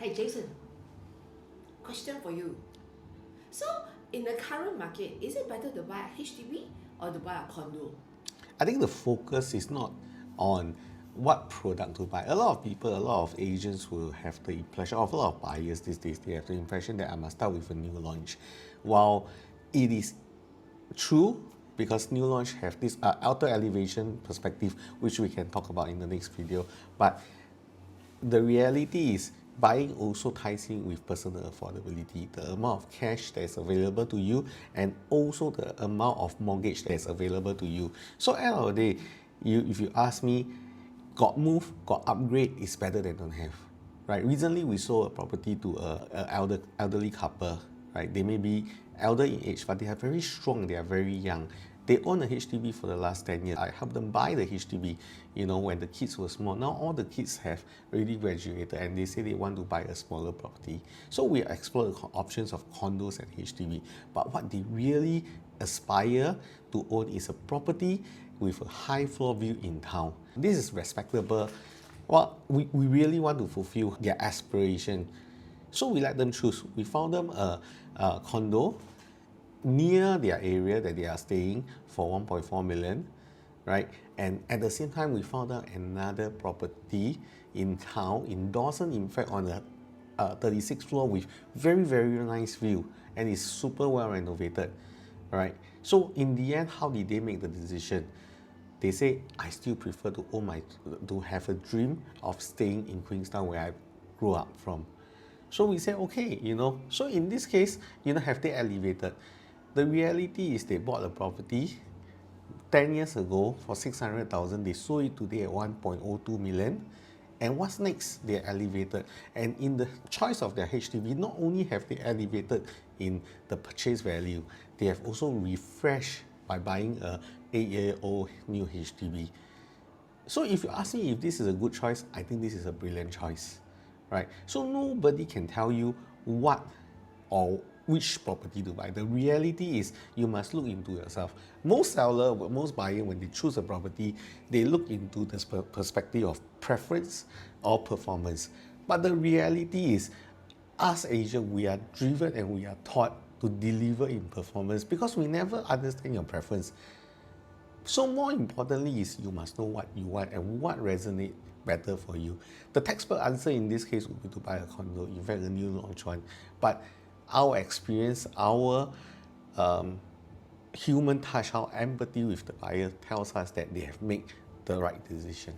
Hey Jason, question for you. So in the current market, is it better to buy a HDB or to buy a condo? I think the focus is not on what product to buy. A lot of people, a lot of agents will have the impression of, a lot of buyers these days, they have the impression that I must start with a new launch. While it is true, because new launch have this outer elevation perspective, which we can talk about in the next video, but the reality is buying also ties in with personal affordability, the amount of cash that is available to you, and also the amount of mortgage that is available to you. So at the end of the day, if you ask me, got move, got upgrade is better than don't have. Right? Recently we sold a property to an elderly couple. Right? They may be elder in age, but they are very strong, they are very young. They own a HDB for the last 10 years. I helped them buy the HDB, when the kids were small. Now all the kids have already graduated and they say they want to buy a smaller property. So we explore the options of condos and HDB. But what they really aspire to own is a property with a high floor view in town. This is respectable. Well, we really want to fulfill their aspiration. So we let them choose. We found them a condo near their area that they are staying for 1.4 million, right? And at the same time, we found out another property in town, in Dawson, in fact, on the 36th floor with very, very nice view, and it's super well renovated, right? So in the end, how did they make the decision? They say, I still prefer to have a dream of staying in Queenstown where I grew up from. So we say, okay, so in this case, have they elevated? The reality is they bought a property 10 years ago for 600,000. They sold it today at 1.02 million. And what's next? They elevated. And in the choice of their HDB, not only have they elevated in the purchase value, they have also refreshed by buying a 8-year-old new HDB. So if you ask me if this is a good choice, I think this is a brilliant choice, right? So nobody can tell you what or which property to buy. The reality is you must look into yourself. Most seller, most buyer, when they choose a property, they look into the perspective of preference or performance. But the reality is, us Asians, we are driven and we are taught to deliver in performance because we never understand your preference. So more importantly is you must know what you want and what resonates better for you. The textbook answer in this case would be to buy a condo, in fact a new launch one. But our experience, our human touch, our empathy with the buyer tells us that they have made the right decision.